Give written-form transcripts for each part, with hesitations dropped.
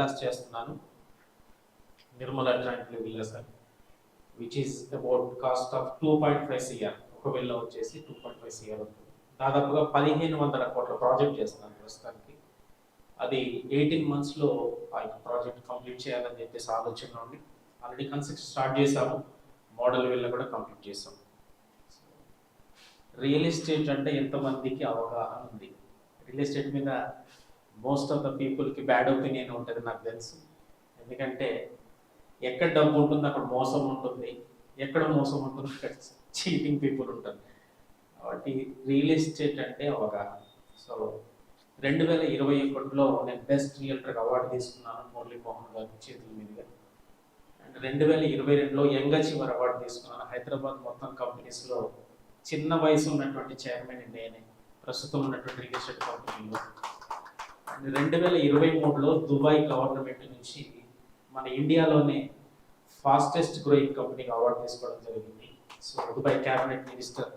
Villas చేస్తున్నాను. Nirmala joint villas అని, which is about cost of 2.5 CR. ఒక విల్లా వచ్చేసి 2.5 CR ఉంటుంది. దాదాపుగా 1500 కోట్ల ప్రాజెక్ట్ చేస్తున్నాను ప్రస్తుతానికి. అది 18 monthsలో ఆ యొక్క ప్రాజెక్ట్ కంప్లీట్ చేయాలని చెప్పేసి ఆలోచన ఉంది. ఆల్రెడీ కన్స్ట్రక్షన్ స్టార్ట్ చేశాము, మోడల్ విల్లా కూడా కంప్లీట్ చేసాం. రియల్ ఎస్టేట్ అంటే ఎంతమందికి అవగాహన ఉంది? రియల్ ఎస్టేట్ మీద మోస్ట్ ఆఫ్ ద పీపుల్కి బ్యాడ్ ఒపీనియన్ ఉంటుంది నాకు తెలుసు. ఎందుకంటే ఎక్కడ డబ్బు ఉంటుంది అక్కడ మోసం ఉంటుంది, ఎక్కడ మోసం ఉంటుంది అక్కడ చీటింగ్ పీపుల్ ఉంటారు. కాబట్టి రియల్ ఎస్టేట్ అంటే అవగాహన. సో 2021లో నేను బెస్ట్ రియల్టర్ అవార్డు తీసుకున్నాను మురళీ మోహన్ గారి చేతుల మీదుగా. అండ్ 2022లో యంగ్ అచీవర్ అవార్డు తీసుకున్నాను. హైదరాబాద్ మొత్తం కంపెనీస్లో చిన్న వయసు ఉన్నటువంటి చైర్మన్ నేనే, ప్రస్తుతం ఉన్నటువంటి రియల్ ఎస్టేట్ కంపెనీలో. అండ్ 2023లో దుబాయ్ గవర్నమెంట్ నుంచి మన ఇండియాలోనే ఫాస్టెస్ట్ గ్రోయింగ్ కంపెనీకి అవార్డు తీసుకోవడం జరిగింది. So Dubai cabinet minister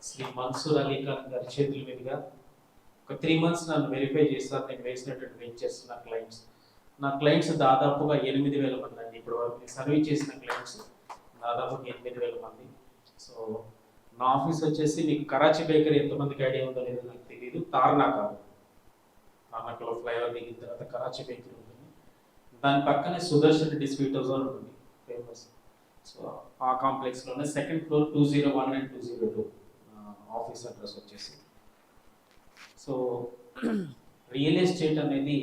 Shri Mansoor Ali Khan గారి చేతుల మీదుగా ఒక 3 months నన్ను వెరిఫై చేస్తారు. నేను వేసినటువంటి వెంచర్స్ నా క్లయింట్స్ దాదాపుగా 8,000 మంది అండి. ఇప్పుడు వరకు సర్వీస్ చేసిన క్లయింట్స్ దాదాపుగా 8,000 మంది. సో నా ఆఫీస్ వచ్చేసి మీకు కరాచీ బేకరీ ఎంతమందికి ఐడియా ఉందో లేదో నాకు తెలియదు. తార్నాకలో ఫ్లైఓవర్ దిగిన తర్వాత కరాచీ బేకరీ ఉంటుంది. దాని పక్కనే సుదర్శన్ రెడ్డి స్వీట్ హౌస్ అని ఉంటుంది, ఫేమస్. సో ఆ కాంప్లెక్స్లోనే 2nd floor 201 and 202 office address వచ్చేసి. సో రియల్ ఎస్టేట్ అనేది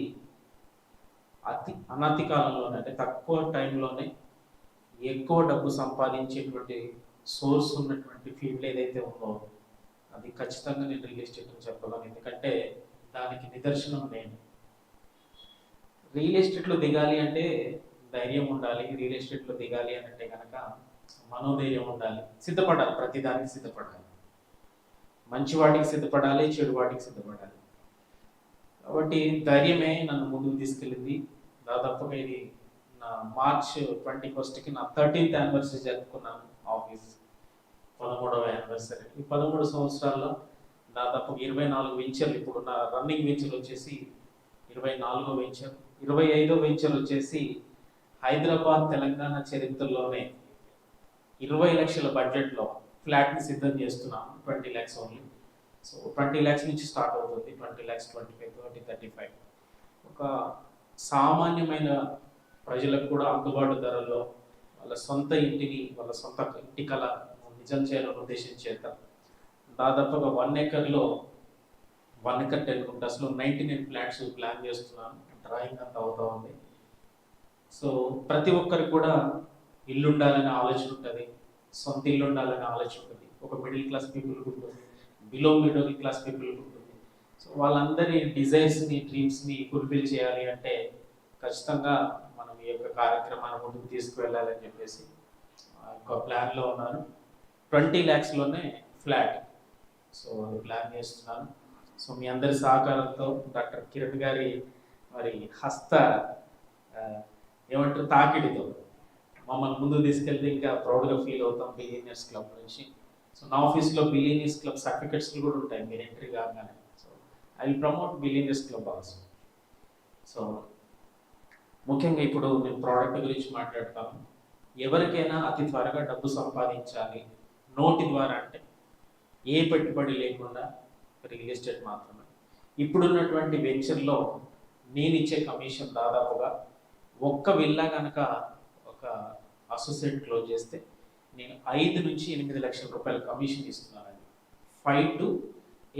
అనతి కాలంలోనే, అంటే తక్కువ టైంలోనే ఎక్కువ డబ్బు సంపాదించేటువంటి సోర్స్ ఉన్నటువంటి ఫీల్డ్ ఏదైతే ఉందో అది ఖచ్చితంగా నేను రియల్ ఎస్టేట్ అని చెప్పగలను. ఎందుకంటే దానికి నిదర్శనం నేను. రియల్ ఎస్టేట్లో దిగాలి అంటే ధైర్యం ఉండాలి. రియల్ ఎస్టేట్లో దిగాలి అని అంటే కనుక మనోధైర్యం ఉండాలి, సిద్ధపడాలి, ప్రతి దానికి సిద్ధపడాలి. మంచి వాటికి సిద్ధపడాలి, చెడు వాటికి సిద్ధపడాలి. కాబట్టి ధైర్యమే నన్ను ముందుకు తీసుకెళ్ళింది. దాదాపుగా ఇది నా March 21కి నా 13th anniversary జరుపుకున్నాను. ఆఫీస్ 13వ యానివర్సరీ. ఈ 13 సంవత్సరాల్లో దాదాపుగా 24 వెంచర్లు, ఇప్పుడు నా రన్నింగ్ వెంచర్ వచ్చేసి 24వ వెంచర్. 25వ వెంచర్ వచ్చేసి హైదరాబాద్ తెలంగాణ చరిత్రలోనే 20 లక్షల బడ్జెట్లో ఫ్లాట్ని సిద్ధం చేస్తున్నాను. 20 lakhs ఓన్లీ. సో 20 lakhs నుంచి స్టార్ట్ అవుతుంది. 20 lakhs, 25, 30, 35. ఒక సామాన్యమైన ప్రజలకు కూడా అందుబాటు ధరల్లో వాళ్ళ సొంత ఇంటిని, వాళ్ళ సొంత ఇంటి కళ నిజం చేయాలని ఉద్దేశం చేత దాదాపుగా 1 acreలో 1 acre 10 guntahsలో 99 ఫ్లాట్స్ ప్లాన్ చేస్తున్నాను. డ్రాయింగ్ అంతా అవుతా ఉంది. సో ప్రతి ఒక్కరికి కూడా ఇల్లు ఉండాలనే ఆలోచన ఉంటుంది, సొంత ఇల్లు ఉండాలనే ఆలోచన ఉంటుంది. ఒక మిడిల్ క్లాస్ పీపుల్కి ఉంటుంది, బిలో మిడిల్ క్లాస్ పీపుల్కి ఉంటుంది. సో వాళ్ళందరి డిజైర్స్ని, డ్రీమ్స్ని ఫుల్ఫిల్ చేయాలి అంటే ఖచ్చితంగా మనం ఈ యొక్క కార్యక్రమాన్ని ముందుకు తీసుకువెళ్ళాలని చెప్పేసి ఒక ప్లాన్లో ఉన్నాను. 20 lakhsలోనే ఫ్లాట్. సో అది ప్లాన్ చేస్తున్నాను. సో మీ అందరి సహకారంతో డాక్టర్ కిరణ్ గారి మరి ఏమంటారు తాకిడితో మమ్మల్ని ముందుకు తీసుకెళ్తే ఇంకా ప్రౌడ్గా ఫీల్ అవుతాం బిలియనర్స్ క్లబ్ నుంచి. సో నా ఆఫీస్లో బిలియనర్స్ క్లబ్ సర్టిఫికెట్స్ కూడా ఉంటాయి మీరు ఎంట్రీ కాగానే. So I will promote billionaires club also. So ముఖ్యంగా ఇప్పుడు నేను ప్రోడక్ట్ గురించి మాట్లాడతాను. ఎవరికైనా అతి త్వరగా డబ్బు సంపాదించాలి నోటి ద్వారా అంటే ఏ పెట్టుబడి లేకుండా రియల్ ఎస్టేట్ మాత్రమే. ఇప్పుడున్నటువంటి వెంచర్లో నేను ఇచ్చే కమిషన్ దాదాపుగా ఒక్క విల్లా కనుక ఒక అసోసియేట్ క్లోజ్ చేస్తే నేను 5 నుంచి 8 లక్షల రూపాయల కమిషన్ ఇస్తున్నానండి. 5 to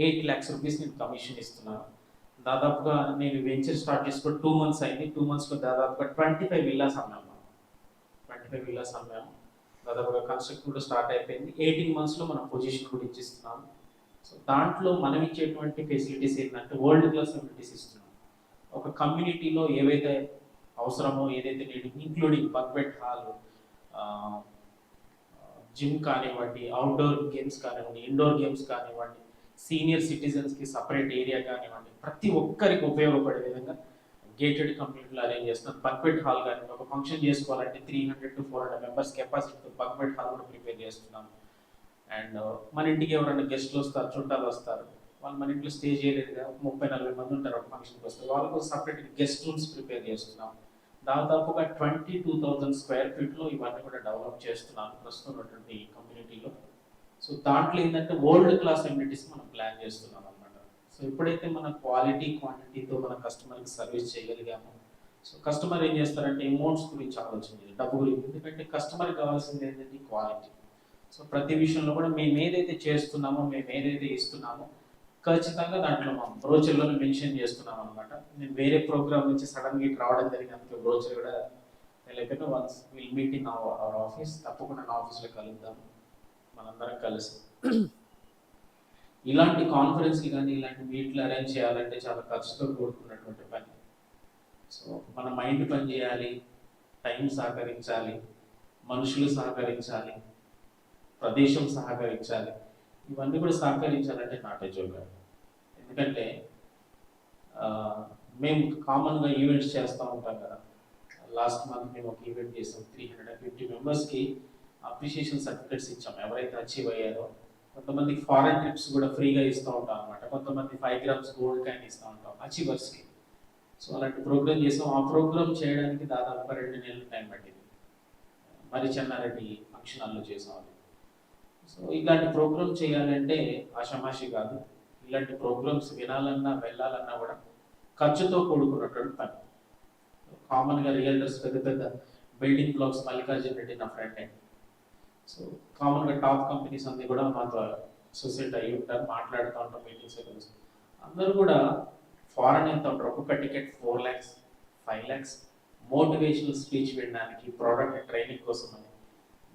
8 lakhs rupees నేను కమిషన్ ఇస్తున్నాను. దాదాపుగా నేను వెంచర్ స్టార్ట్ చేసుకుని 2 months అయింది. 2 monthsలో దాదాపుగా 25 విల్లాస్ అమ్మాము. 25 విల్లాస్ అమ్మాము. దాదాపుగా కన్స్ట్రక్షన్ కూడా స్టార్ట్ అయిపోయింది. 18 monthsలో మనం పొజిషన్ కూడా ఇచ్చిస్తున్నాము. సో దాంట్లో మనం ఇచ్చేటువంటి ఫెసిలిటీస్ ఏంటంటే వరల్డ్ క్లాస్ ఫెసిలిటీస్ ఇస్తున్నాం. ఒక కమ్యూనిటీలో ఏవైతే అవసరమో, ఏదైతే నీడు, ఇంక్లూడింగ్ బంక్వెట్ హాల్, జిమ్ కానివ్వండి, అవుట్డోర్ గేమ్స్ కానివ్వండి, ఇండోర్ గేమ్స్ కానివ్వండి, సీనియర్ సిటిజన్స్కి సపరేట్ ఏరియా కానివ్వండి, ప్రతి ఒక్కరికి ఉపయోగపడే విధంగా గేటెడ్ కమ్యూనిటీలో అరేంజ్ చేస్తున్నాం. బంక్వెట్ హాల్ కానీ ఒక ఫంక్షన్ చేసుకోవాలంటే 300 to 400 members కెపాసిటీతో బంక్వెట్ హాల్ కూడా ప్రిపేర్ చేస్తున్నాం. అండ్ మన ఇంటికి ఎవరైనా గెస్ట్లు వస్తారు, చుట్టాలు వస్తారు, వాళ్ళు మన ఇంట్లో స్టే చేయలేదుగా, 30-40 మంది ఉంటారు ఒక ఫంక్షన్కి వస్తే, వాళ్ళకు సపరేట్ గెస్ట్ రూమ్స్ ప్రిపేర్ చేస్తున్నాం. దాదాపుగా 22,000 స్క్వేర్ ఫీట్లో ఇవన్నీ కూడా డెవలప్ చేస్తున్నాను ప్రస్తుతం ఉన్నటువంటి కమ్యూనిటీలో. సో దాంట్లో ఏంటంటే వరల్డ్ క్లాస్ ఎమ్యూనిటీస్ మనం ప్లాన్ చేస్తున్నాం అనమాట. సో ఎప్పుడైతే మన క్వాలిటీ క్వాంటిటీతో మన కస్టమర్కి సర్వీస్ చేయగలిగామో, సో కస్టమర్ ఏం చేస్తారంటే అమౌంట్స్ గురించి ఆలోచించాలి, డబ్బు గురించి. ఎందుకంటే కస్టమర్కి కావాల్సింది ఏంటంటే క్వాలిటీ. సో ప్రతి విషయంలో కూడా మేము ఏదైతే చేస్తున్నామో, మేము ఏదైతే ఇస్తున్నామో ఖచ్చితంగా దాంట్లో మా బ్రోచర్లో మెన్షన్ చేస్తున్నాం అనమాట. నేను వేరే ప్రోగ్రామ్ నుంచి సడన్గా ఇటు రావడం జరిగినందుకు బ్రోచర్ కూడా తెలియకపోయినా once will meet in our office, తప్పకుండా నా ఆఫీస్లో కలుద్దాం మనందరం కలిసి. ఇలాంటి కాన్ఫరెన్స్లు కానీ ఇలాంటి మీట్లు అరేంజ్ చేయాలంటే చాలా ఖర్చుతో కూడుకున్నటువంటి పని. సో మన మైండ్ పని చేయాలి, టైం సహకరించాలి, మనుషులు సహకరించాలి, ప్రదేశం సహకరించాలి. ఇవన్నీ కూడా సహకరించాలంటే నాట్ ఏ జోక్. ఎందుకంటే మేము కామన్గా ఈవెంట్స్ చేస్తూ ఉంటాం కదా. లాస్ట్ మంత్ మేము ఒక ఈవెంట్ చేసాం, 350 మెంబర్స్కి అప్రిషియేషన్ సర్టిఫికెట్స్ ఇచ్చాం ఎవరైతే అచీవ్ అయ్యారో. కొంతమందికి ఫారెన్ ట్రిప్స్ కూడా ఫ్రీగా ఇస్తూ ఉంటాం అనమాట. కొంతమంది 5 గ్రామ్స్ గోల్డ్ కాయిన్ ఇస్తూ ఉంటాం అచీవర్స్కి. సో అలాంటి ప్రోగ్రామ్ చేసాం. ఆ ప్రోగ్రామ్ చేయడానికి దాదాపుగా 2 నెలలు టైం పట్టింది. మరి చెన్నారెడ్డి ఫంక్షన్ హాల్లో చేసాం. సో ఇలాంటి ప్రోగ్రామ్ చేయాలంటే ఆషామాషి కాదు. ఇలాంటి ప్రోగ్రామ్స్ వినాలన్నా వెళ్ళాలన్నా కూడా ఖర్చుతో కూడుకున్నటువంటి పని. కామన్గా రియల్టర్స్ పెద్ద పెద్ద బిల్డింగ్ బ్లాక్స్, మల్లికార్జున రెడ్డి నా ఫ్రెండ్ అండి. సో కామన్గా టాప్ కంపెనీస్ అన్ని కూడా మాతో అసోసియేట్ అయ్యి ఉంటారు, మాట్లాడుతూ ఉంటాం మీటింగ్స్. అందరూ కూడా ఫారెన్ ఎంత ఉంటారు, ఒక్కొక్క ticket 4 lakhs 5 lakhs motivational speech వినడానికి, ప్రోడక్ట్ ట్రైనింగ్ కోసం అని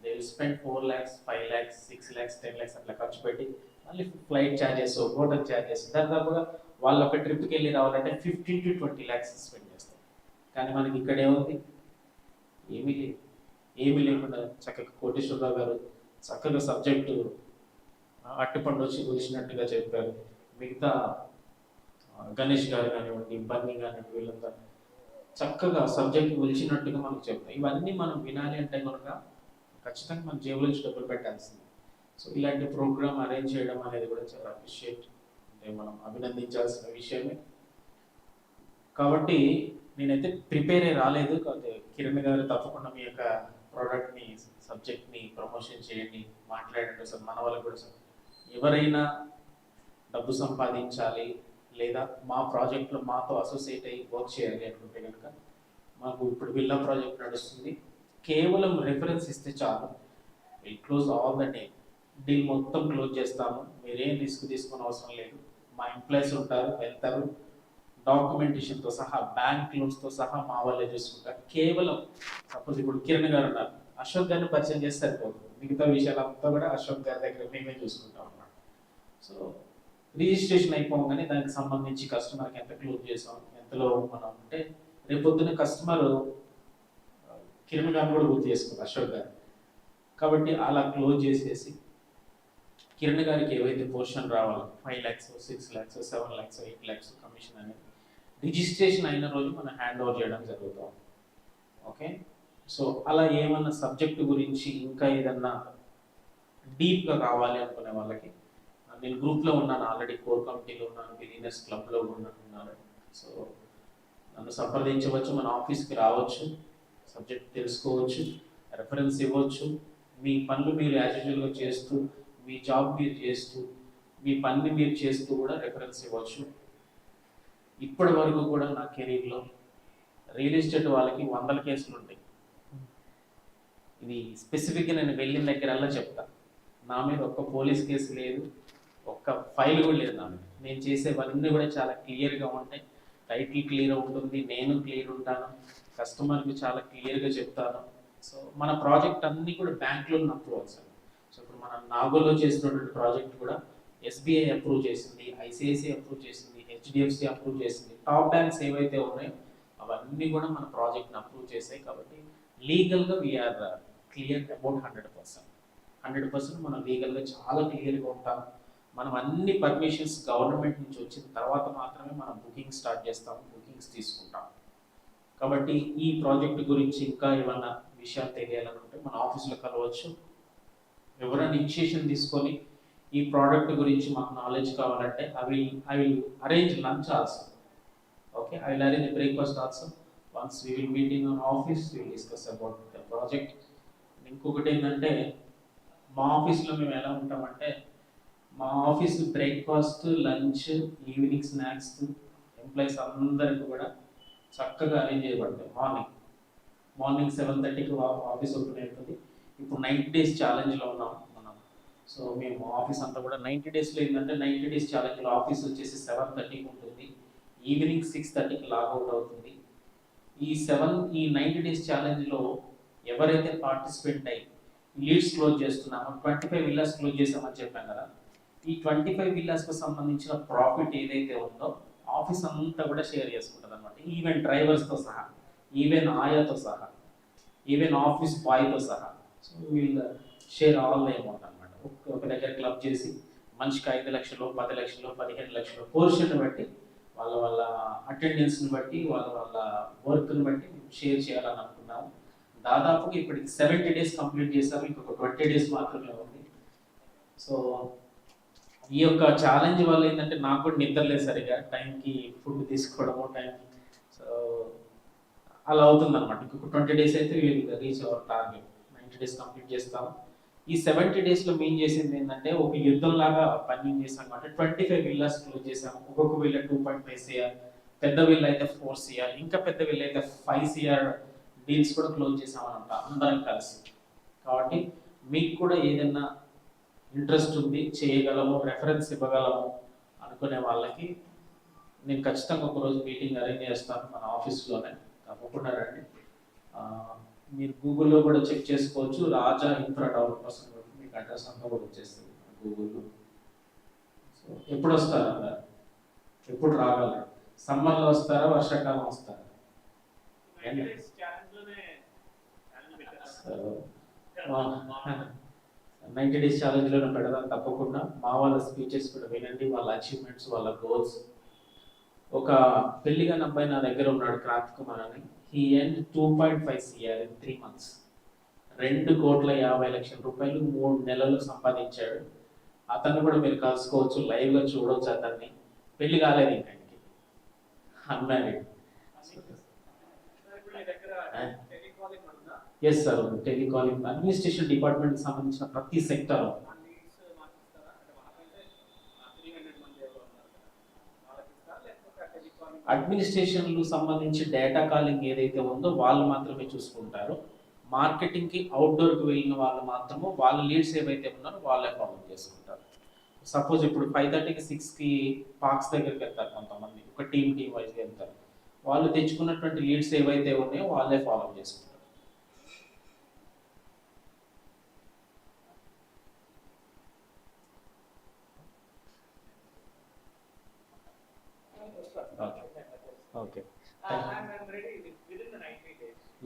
they will spend 4 lakhs 5 lakhs 6 lakhs 10 lakhs అట్లా ఖర్చు పెట్టి మళ్ళీ ఫ్లైట్ ఛార్జెస్, హోటల్ ఛార్జెస్, దాదాపుగా వాళ్ళు ఒక ట్రిప్కి వెళ్ళి రావాలంటే 15 to 20 lakhs స్పెండ్ చేస్తారు. కానీ మనకి ఇక్కడ ఏముంది, ఏమీ లేకుండా చక్కగా కోటేశ్వరరావు గారు చక్కగా సబ్జెక్టు అట్టిపండు వచ్చి కూర్చున్నట్టుగా చెప్పారు. మిగతా గణేష్ గారు కానివ్వండి, బన్నీ కానివ్వండి, వీళ్ళంతా చక్కగా సబ్జెక్ట్ ఒలిచినట్టుగా మనకు చెప్తారు. ఇవన్నీ మనం వినాలి అంటే కనుక ఖచ్చితంగా మన జేబులో నుంచి డబ్బులు పెట్టాల్సింది. సో ఇలాంటి ప్రోగ్రామ్ అరేంజ్ చేయడం అనేది కూడా చాలా అప్రిషియేట్, అంటే మనం అభినందించాల్సిన విషయమే. కాబట్టి నేనైతే ప్రిపేర్ అయ్యి రాలేదు. కాబట్టి కిరణ్ గారు తప్పకుండా మీ యొక్క ప్రోడక్ట్ని, సబ్జెక్ట్ని ప్రమోషన్ చేయండి, మాట్లాడండి. సార్ మన వాళ్ళకి కూడా సార్ ఎవరైనా డబ్బు సంపాదించాలి లేదా మా ప్రాజెక్ట్లో మాతో అసోసియేట్ అయ్యి వర్క్ చేయాలి అనుకుంటే కనుక మాకు ఇప్పుడు విల్లా ప్రాజెక్ట్ నడుస్తుంది. కేవలం రెఫరెన్స్ ఇస్తే చాలు, will close all the deal మొత్తం క్లోజ్ చేస్తాము. మీరేం రిస్క్ తీసుకునే అవసరం లేదు. మా ఎంప్లాయీస్ ఉంటారు, వెళ్తారు, డాక్యుమెంటేషన్తో సహా, బ్యాంక్ లోన్స్తో సహా మా వాళ్ళే చూసుకుంటారు. కేవలం సపోజ్ ఇప్పుడు కిరణ్ గారు ఉన్నారు, అశోక్ గారిని పరిచయం చేస్తే సరిపోతుంది. మిగతా విషయాలంతా కూడా అశోక్ గారి దగ్గర మేమే చూసుకుంటాం అన్నమాట. సో రిజిస్ట్రేషన్ అయిపోగానే దానికి సంబంధించి కస్టమర్కి ఎంత క్లోజ్ చేసాం, ఎంతలో మనం అంటే రేపొద్దున కస్టమర్ కిరణ్ గారిని కూడా గుర్తు చేసుకుంటారు అశోక్ గారు. కాబట్టి అలా క్లోజ్ చేసేసి కిరణ్ గారికి ఏవైతే పోర్షన్ రావాలో 5 lakhs 6 lakhs 7 lakhs 8 lakhs commission అనేది రిజిస్ట్రేషన్ అయిన రోజు మనం హ్యాండ్ ఓవర్ చేయడం జరుగుతుంది. ఓకే. సో అలా ఏమన్నా సబ్జెక్టు గురించి ఇంకా ఏదన్నా డీప్గా కావాలి అనుకునే వాళ్ళకి నేను గ్రూప్లో ఉన్నాను, ఆల్రెడీ కోర్ కమిటీలో ఉన్నాను, బిలియనర్స్ క్లబ్లో ఉన్నాను. సో నన్ను సంప్రదించవచ్చు, మన ఆఫీస్కి రావచ్చు, సబ్జెక్ట్ తెలుసుకోవచ్చు, రెఫరెన్స్ ఇవ్వచ్చు. మీ పనులు మీరు యాజ్ యూజువల్గా చేస్తూ, మీ జాబ్ మీరు చేస్తూ, మీ పని మీరు చేస్తూ కూడా రెఫరెన్స్ ఇవ్వచ్చు. ఇప్పటి వరకు కూడా నా కెరీర్లో రియల్ ఎస్టేట్ వాళ్ళకి 100 కేసులు ఉంటాయి. ఇది స్పెసిఫిక్గా నేను వెళ్ళిన దగ్గరల్లా చెప్తా. నా మీద ఒక్క పోలీస్ కేసు లేదు, ఒక్క ఫైల్ కూడా లేదు నా మీద. నేను చేసేవన్నీ కూడా చాలా క్లియర్గా ఉంటాయి. టైటిల్ క్లియర్ ఉంటుంది, నేను క్లియర్ ఉంటాను, కస్టమర్కి చాలా క్లియర్గా చెప్తాను. సో మన ప్రాజెక్ట్ అన్నీ కూడా బ్యాంక్లో అప్రూవల్స్. సో ఇప్పుడు మనం నాగోల్లో చేసినటువంటి ప్రాజెక్ట్ కూడా ఎస్బీఐ అప్రూవ్ చేసింది, ఐసిఐసిఐ అప్రూవ్ చేసింది, హెచ్డిఎఫ్సి అప్రూవ్ చేసింది. టాప్ బ్యాంక్స్ ఏవైతే ఉన్నాయో అవన్నీ కూడా మన ప్రాజెక్ట్ని అప్రూవ్ చేసాయి. కాబట్టి లీగల్గా వీఆర్ క్లియర్ అబౌట్ 100%. మనం లీగల్గా చాలా క్లియర్గా ఉంటాం. మనం అన్ని పర్మిషన్స్ గవర్నమెంట్ నుంచి వచ్చిన తర్వాత మాత్రమే మనం బుకింగ్ స్టార్ట్ చేస్తాము, బుకింగ్స్ తీసుకుంటాం. కాబట్టి ఈ ప్రాజెక్ట్ గురించి ఇంకా ఏమన్నా విషయాలు తెలియాలనుకుంటే మన ఆఫీస్లో కలవచ్చు. ఎవరైనా ఇనిషియేషన్ తీసుకొని ఈ ప్రోడక్ట్ గురించి మాకు నాలెడ్జ్ కావాలంటే I will arrange lunch also. Okay, I will arrange breakfast also. Once we will meet in office, we will discuss about the project. ఇంకొకటి ఏంటంటే మా ఆఫీస్లో మేము ఎలా ఉంటామంటే, మా office breakfast, lunch, evening snacks employees అందరికి కూడా చక్కగా అరేంజ్ చేయబడతాయి. మార్నింగ్ 7:30కి ఆఫీస్ ఓపెన్ అవుతుంది. ఇప్పుడు 90 days ఛాలెంజ్లో ఉన్నాం మనం. సో మేము ఆఫీస్ అంతా కూడా 90 daysలో ఏంటంటే 90 days ఛాలెంజ్లో ఆఫీస్ వచ్చేసి 7:30కి ఉంటుంది, ఈవినింగ్ 6:30కి లాగౌట్ అవుతుంది. ఈ 90 days ఛాలెంజ్లో ఎవరైతే పార్టిసిపేట్ అయ్యి లీడ్స్ క్లోజ్ చేస్తున్నామో, 25 విల్లాస్ క్లోజ్ చేసామని చెప్పాం కదా, ఈ 25 విల్లాస్కు సంబంధించిన ప్రాఫిట్ ఏదైతే ఉందో ఆఫీస్ అంతా కూడా షేర్ చేసుకుంటుంది అనమాట. ఈవెన్ డ్రైవర్స్తో సహా, ఈవెన్ ఆయాతో సహా, ఈవెన్ ఆఫీస్ బాయ్తో సహా. సో వీళ్ళు షేర్ ఆల్ అమౌంట్ అనమాట. ఒక దగ్గర క్లబ్ చేసి మనిషికి 5 లక్షలు, 10 లక్షలు, 15 లక్షలు పోర్షన్ బట్టి, వాళ్ళ అటెండెన్స్ని బట్టి, వాళ్ళ వర్క్ని బట్టి షేర్ చేయాలని అనుకున్నాము. దాదాపుగా ఇప్పటికి 70 days కంప్లీట్ చేసాము, ఇంకొక 20 days మాత్రమే ఉంది. సో ఈ యొక్క ఛాలెంజ్ వల్ల ఏంటంటే నాకు కూడా నిద్ర లేదు సరిగా, టైంకి ఫుడ్ తీసుకోవడము టైంకి. సో అలా అవుతుంది అనమాట. ఇంకొక 20 days అయితే వీళ్ళు reach our target. 90 days complete చేస్తాము. ఈ 70 daysలో మేము చేసింది ఏంటంటే ఒక యుద్ధంలాగా పని చేసాం కాబట్టి 25 విల్లాస్ క్లోజ్ చేసాము. ఒక్కొక్క విల్ల 2.5 CR, పెద్ద విల్ల అయితే 4 CR, ఇంకా పెద్ద విల్ల అయితే 5 CR డీల్స్ కూడా క్లోజ్ చేసామన్నమాట అందరం కలిసి. కాబట్టి మీకు కూడా ఏదైనా ఇంట్రెస్ట్ ఉంది, చేయగలము, రెఫరెన్స్ ఇవ్వగలము అనుకునే వాళ్ళకి నేను ఖచ్చితంగా ఒకరోజు మీటింగ్ అరేంజ్ చేస్తాను మన ఆఫీస్లోనే. తప్పకుండా రండి. మీరు గూగుల్లో కూడా చెక్ చేసుకోవచ్చు, రాజా ఇన్ఫ్రా డెవలపర్స్ మీకు అడ్రస్ అంతా కూడా వచ్చేస్తుంది గూగుల్లో. సో ఎప్పుడు వస్తారా, ఎప్పుడు రాగలరు? సమ్మర్లో వస్తారా, వర్షాకాలం వస్తారా? 90 days ఛాలెంజ్లోనే పెడదాం తప్పకుండా. మా వాళ్ళ స్పీచెస్ కూడా వినండి, వాళ్ళ అచీవ్మెంట్స్, వాళ్ళ గోల్స్. ఒక పెళ్లిగా అబ్బాయి నా దగ్గర ఉన్నాడు, క్రాంతి కుమార్ అని. He earned 2.5 CR in 3 months. 2,50,00,000 రూపాయలు 3 నెలలు సంపాదించాడు. అతన్ని కూడా మీరు కలుసుకోవచ్చు, లైవ్గా చూడవచ్చు. అతన్ని పెళ్లి కాలేదు ఇంకా, unmarried. Yes sir, telecalling administration డిపార్ట్మెంట్కి సంబంధించిన ప్రతి సెక్టర్. అడ్మినిస్ట్రేషన్కు సంబంధించి డేటా కాలింగ్ ఏదైతే ఉందో వాళ్ళు మాత్రమే చూసుకుంటారు. మార్కెటింగ్కి అవుట్డోర్కి వెళ్ళిన వాళ్ళు మాత్రము వాళ్ళ లీడ్స్ ఏవైతే ఉన్నారో వాళ్ళే ఫాలో చేసుకుంటారు. సపోజ్ ఇప్పుడు 5:30కి 6కి పార్క్స్ దగ్గరికి వెళ్తారు కొంతమంది, ఒక టీమ్ వైజ్గా వెళ్తారు. వాళ్ళు తెచ్చుకున్నటువంటి లీడ్స్ ఏవైతే ఉన్నాయో వాళ్ళే ఫాలో చేసుకుంటారు. Okay,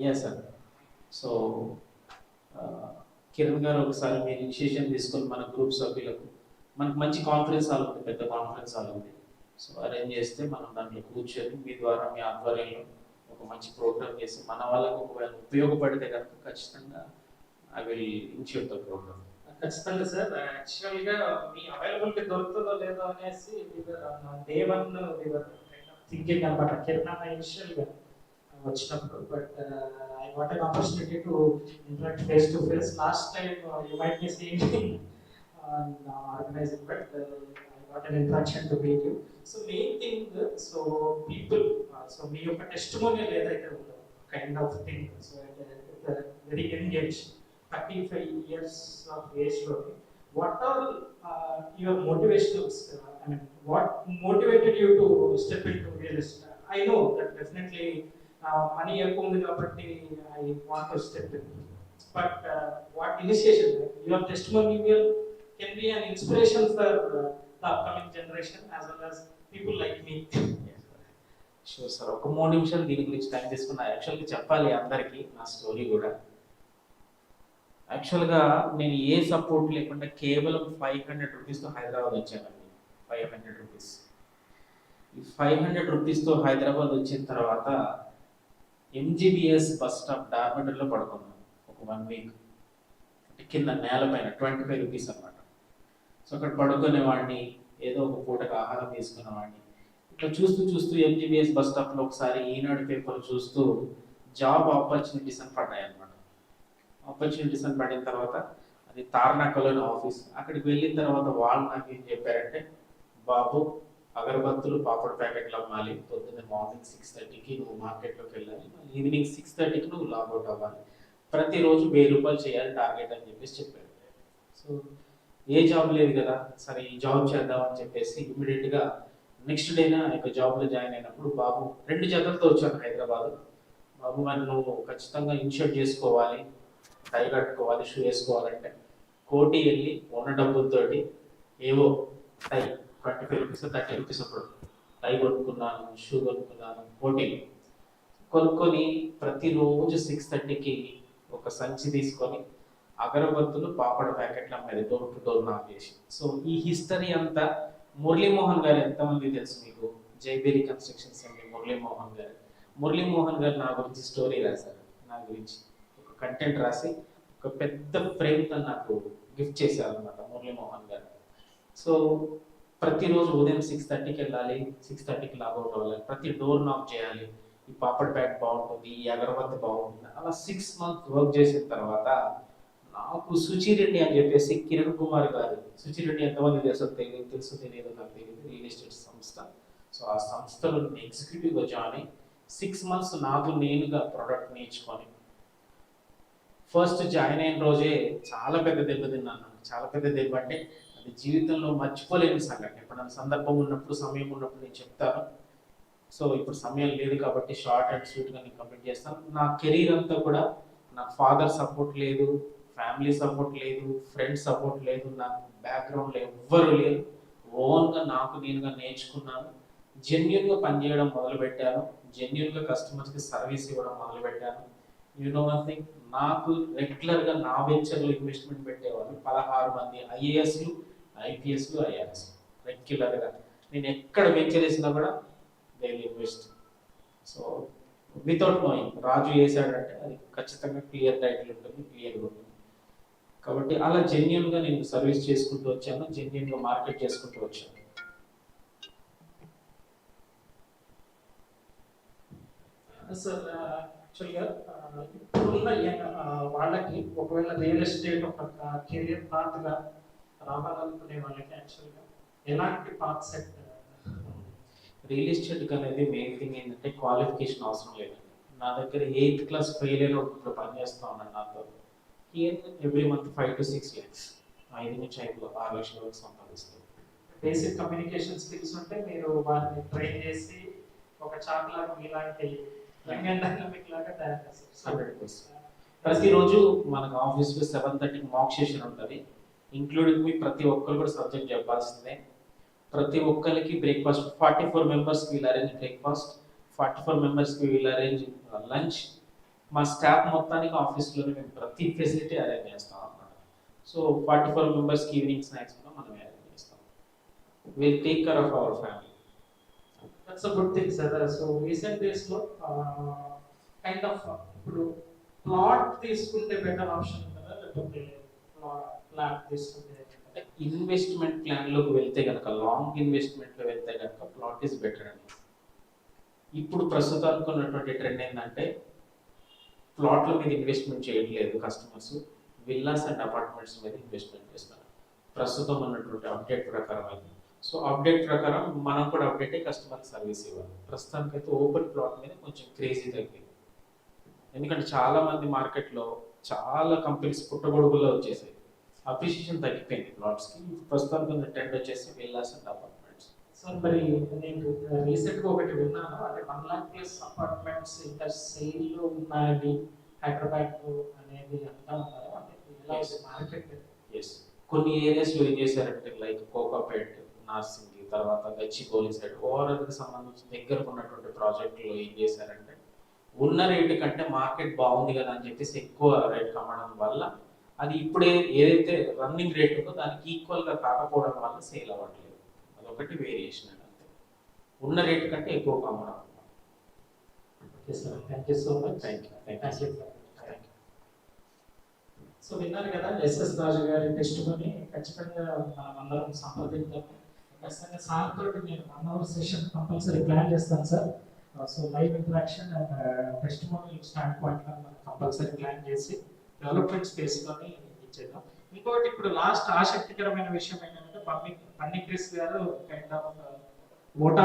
yes sir. So Kiran గారు ఒకసారి మీరు ఇనిషియేషన్ తీసుకొని మన గ్రూప్ సభ్యులకు, మనకు మంచి కాన్ఫరెన్స్ హాల్ ఉంది, పెద్ద కాన్ఫరెన్స్ హాల్ ఉంది. సో అరేంజ్ చేస్తే మనం దాంట్లో కూర్చొని మీ ద్వారా, మీ ఆధ్వర్యంలో ఒక మంచి ప్రోగ్రామ్ చేసి మన వాళ్ళకు ఒకవేళ ఉపయోగపడితే కనుక ఖచ్చితంగా I will initiate the program. ఖచ్చితంగా సార్. యాక్చువల్గా మీ అవైలబిలిటీ దొరుకుతుందో లేదో అనేసి డే 1 థింకింగ్ అనమాట. కిరణ్ ఇనిషియల్గా వచ్చినప్పుడు, but I what an opportunity to interact face to face. Last time you might be seeing me organizing, but I got an interaction to meet you. So main thing, so people, so మీ యొక్క testimonial ఏదైతే ఉందో kind of thing, so very young 35 years of age లో what are your motivations? I mean, what motivated you to step into real estate? I know that definitely money ఎక్కువ ఉంది కాబట్టి I want to step in, but what initiation? Your testimonial can be an inspiration for the upcoming generation as well as people like me. Sure sir, ఒక 3 నిమిషాలు దీని గురించి time తీసుకున్నా. యాక్చువల్గా చెప్పాలి అందరికీ నా స్టోరీ కూడా. యాక్చువల్గా నేను ఏ సపోర్ట్ లేకుండా కేవలం 500 రూపీస్తో హైదరాబాద్ వచ్చానండి. 500 రూపీస్. ఈ 500 రూపీస్తో హైదరాబాద్ వచ్చిన తర్వాత MGBS బస్ స్టాప్ డార్మెంటరీలో పడుకున్నాను ఒక 1 week. అంటే కింద నేల పైన 25 రూపీస్ అనమాట. సో అక్కడ పడుకునేవాడిని, ఏదో ఒక పూటకు ఆహారం తీసుకునేవాడిని. ఇట్లా చూస్తూ చూస్తూ ఎంజీబీఎస్ బస్ స్టాప్లో ఒకసారి ఈనాడు పేపర్ చూస్తూ జాబ్ ఆపర్చునిటీస్ అని పడ్డాయి అనమాట. ఆపర్చునిటీస్ అని పడిన తర్వాత అది తార్నాకలోని ఆఫీస్. అక్కడికి వెళ్ళిన తర్వాత వాళ్ళు నాకు ఏం చెప్పారంటే, బాబు అగరబత్తులు పాపడ్ ప్యాకెట్లు అమ్మాలి, పొద్దున్న మార్నింగ్ 6:30కి నువ్వు మార్కెట్లోకి వెళ్ళాలి, ఈవినింగ్ 6:30కి నువ్వు లాగౌట్ అవ్వాలి, ప్రతిరోజు 1000 రూపాయలు చేయాలి టార్గెట్ అని చెప్పేసి చెప్పారు. సో ఏ జాబ్ లేదు కదా, సరే ఈ జాబ్ చేద్దాం అని చెప్పేసి ఇమ్మీడియట్గా నెక్స్ట్ డేనా ఇక జాబ్లో జాయిన్ అయినప్పుడు బాబు 2 జతలతో వచ్చాను హైదరాబాద్. బాబు మరి నువ్వు ఖచ్చితంగా ఇన్షర్ట్ చేసుకోవాలి, టై కట్టుకోవాలి, షూ వేసుకోవాలంటే కోటి వెళ్ళి ఉన్న డబ్బులతోటి ఏవో టై 25 రూపీస్ 30 రూపీస్ అప్పుడు టై కొనుక్కున్నాను, షూ కొనుక్కున్నాను, కోటి కొనుక్కొని ప్రతిరోజు 6:30కి ఒక సంచి తీసుకొని అగరబత్తులు పాపడ ప్యాకెట్లు అమ్మేది, డోర్ టు డోర్ నాక్ చేసి. సో ఈ హిస్టరీ అంతా మురళీమోహన్ గారు ఎంతమంది తెలుసు మీకు? జైబేరి కన్స్ట్రక్షన్స్ అండి మురళీమోహన్ గారు. మురళీమోహన్ గారు నా గురించి స్టోరీ రాశారు, నా గురించి ఒక కంటెంట్ రాసి ఒక పెద్ద ఫ్రేమ్తో నాకు గిఫ్ట్ చేశారు అనమాట మురళీమోహన్ గారు. సో ప్రతిరోజు ఉదయం 6:30కి వెళ్ళాలి, 6:30కి లాగౌట్ అవ్వాలి, ప్రతి డోర్ నాక్ చేయాలి, ఈ పాపడ్ ప్యాక్ బాగుంటుంది, ఈ అగరబత్తి బాగుంటుంది. అలా 6 months వర్క్ చేసిన తర్వాత నాకు సుచిరెడ్డి అని చెప్పేసి కిరణ్ కుమార్ గారు, సుచిరెడ్డి ఎంతమంది తెలుసు తెలియదు నాకు తెలియదు, రియల్ ఎస్టేట్ సంస్థ. సో ఆ సంస్థలో నేను ఎగ్జిక్యూటివ్గా జాయిన్ అయ్యి 6 months నాకు నేనుగా ప్రోడక్ట్ నేర్చుకొని ఫస్ట్ జాయిన్ అయిన రోజే చాలా పెద్ద దెబ్బ తిన్నాను. చాలా పెద్ద దెబ్బ అంటే అది జీవితంలో మర్చిపోలేని సంఘటన. ఎప్పుడైనా సందర్భం ఉన్నప్పుడు, సమయం ఉన్నప్పుడు నేను చెప్తాను. సో ఇప్పుడు సమయం లేదు కాబట్టి షార్ట్ అండ్ స్వీట్గా నేను కంప్లీట్ చేస్తాను. నా కెరీర్ అంతా కూడా నాకు ఫాదర్ సపోర్ట్ లేదు, ఫ్యామిలీ సపోర్ట్ లేదు, ఫ్రెండ్స్ సపోర్ట్ లేదు, నాకు బ్యాక్గ్రౌండ్లో ఎవ్వరు లేరు. ఓన్గా నాకు నేనుగా నేర్చుకున్నాను, జెన్యున్గా పనిచేయడం మొదలుపెట్టాను, జెన్యున్గా కస్టమర్స్కి సర్వీస్ ఇవ్వడం మొదలుపెట్టాను. యు నో వన్ థింగ్, నాకు రెగ్యులర్గా నా వెంచర్లో ఇన్వెస్ట్మెంట్ పెట్టేవాళ్ళు 16 మంది ఐఏఎస్లు, ఐపీఎస్లు, ఐఆర్ఎస్లు రెగ్యులర్గా. నేను ఎక్కడ వెంచర్ వేసినా కూడా they will invest. So without knowing Raju వేసాడంటే అది ఖచ్చితంగా క్లియర్ టైటిల్ ఉంటుంది, క్లియర్గా ఉంటుంది. కాబట్టి అలా జెన్యున్గా నేను సర్వీస్ చేసుకుంటూ వచ్చాను, జెన్యున్గా మార్కెట్ చేసుకుంటూ వచ్చాను. సార్ యాక్చువల్గా ఇప్పుడున్న వాళ్ళకి ఒకవేళ రియల్ ఎస్టేట్ ఒక కెరియర్ పాత్గా రావాలనుకునే వాళ్ళకి యాక్చువల్గా ఎలాంటి పాత్ సెట్? రియల్ ఎస్టేట్ అనేది మెయిన్ థింగ్ ఏంటంటే క్వాలిఫికేషన్ అవసరం లేదండి. నా దగ్గర 8th class ఫెయిల్ అయిన ఇప్పుడు పనిచేస్తా ఉన్నాను నాతో. ఎవ్రీ మంత్ 5 to 6 lakhs, 5 నుంచి 6 లక్షల వరకు సంపాదిస్తాను. బేసిక్ కమ్యూనికేషన్ స్కిల్స్ ఉంటే మీరు వారిని ట్రైన్ చేసి ఒక చాట్ లాగా మీలాంటి యంగ్ అండ్ డైనమిక్ లాగా తయారు చేస్తారు. 100%. ప్రతిరోజు మనకు ఆఫీస్లో 7:30కి మాక్ సెషన్ ఉంటుంది, ఇంక్లూడింగ్ మీ ప్రతి ఒక్కరు కూడా సబ్జెక్ట్ చెప్పాల్సిందే. ప్రతి ఒక్కరికి బ్రేక్ఫాస్ట్ 44 మెంబర్స్కి వీల్ అరేంజ్ బ్రేక్ఫాస్ట్, 44 మెంబర్స్కి వీల్ అరేంజ్ లంచ్. మా స్టాఫ్ మొత్తానికి ఆఫీస్లోనే మేము ప్రతి ఫెసిలిటీ అరేంజ్ చేస్తాం అన్నమాట. సో 44 మెంబర్స్కి ఈవినింగ్ స్నాక్స్ కూడా మనం అరేంజ్ చేస్తాం. Will take care of our family. That's a good thing sir. So recent డేస్లో కైండ్ ఆఫ్ ఇప్పుడు ప్లాట్ తీసుకుంటే బెటర్ ఆప్షన్ కదా, లేకపోతే ప్లాట్ తీసుకుంటే? ఇన్వెస్ట్మెంట్ ప్లాన్లోకి వెళ్తే కనుక, లాంగ్ ఇన్వెస్ట్మెంట్లో వెళ్తే కనుక ప్లాట్ ఈస్ బెటర్ అండి. ఇప్పుడు ప్రస్తుతానికి ఉన్నటువంటి ట్రెండ్ ఏంటంటే ప్లాట్ల మీద ఇన్వెస్ట్మెంట్ చేయట్లేదు కస్టమర్స్, విల్లాస్ అండ్ అపార్ట్మెంట్స్ మీద ఇన్వెస్ట్మెంట్ చేస్తున్నారు ప్రస్తుతం ఉన్నటువంటి అప్డేట్ ప్రకారం అయితే. సో అప్డేట్ ప్రకారం మనం కూడా అప్డేట్ అయ్యి కస్టమర్కి సర్వీస్ ఇవ్వాలి. ప్రస్తుతానికైతే ఓపెన్ ప్లాట్ మీద కొంచెం క్రేజీ తగ్గింది, ఎందుకంటే చాలామంది మార్కెట్లో చాలా కంపెనీస్ పుట్టగొడుగుల్లో వచ్చేసాయి, అప్రిషియేషన్ తగ్గిపోయింది ప్లాట్స్కి. ప్రస్తుతానికి ఉన్న ట్రెండ్ వచ్చేసి విల్లాస్ అండ్ అపార్ట్మెంట్స్. సార్ మరి నేను రీసెంట్గా ఒకటి విన్నాను, అంటే 1 lakh+ అపార్ట్మెంట్స్ ఇంకా సేల్లో ఉన్నాయి హైదరాబాద్లో అనేది అంటా ఉన్నారు. అంటే మార్కెట్ కొన్ని ఏరియాస్లో ఏం చేశారంటే లైక్ కోకాపేట్, నార్సింగి, తర్వాత గచ్చిబౌలి సైడ్ ఓవరాల్కి సంబంధించి దగ్గరకు ఉన్నటువంటి ప్రాజెక్టులో ఏం చేశారంటే ఉన్న రేటు కంటే మార్కెట్ బాగుంది కదా అని చెప్పేసి ఎక్కువ రేట్ కమ్మడం వల్ల అది ఇప్పుడే ఏదైతే రన్నింగ్ రేట్ ఉందో దానికి ఈక్వల్గా కాకపోవడం వల్ల సేల్ అవ్వట్లేదు. అదొకటి వేరియేషన్ అంతే, ఉన్న రేట్ కంటే ఎక్కువ కమ్మడం. Okay sir, thank you so much. Thank you. Thank you. So విన్నారు కదా ఎస్ఎస్ రాజు గారి టెస్ట్ ని ఖచ్చితంగా మనం అందరం సంప్రదిద్దాం. ఖచ్చితంగా సార్ తోటి నేను 1 అవర్ సెషన్ కంపల్సరీ ప్లాన్ చేస్తాను sir. So live interaction and test stand point లో మనం కంపల్సరీ ప్లాన్ చేసి డెవలప్మెంట్ స్పేస్ లోని ఇచ్చేద్దాం. ఇంకోటి ఇప్పుడు లాస్ట్ ఆసక్తికరమైన విషయం ఏంటంటే పన్నీ క్రిస్ గారు కైండ్ ఆఫ్ ఓట్ ఆఫ్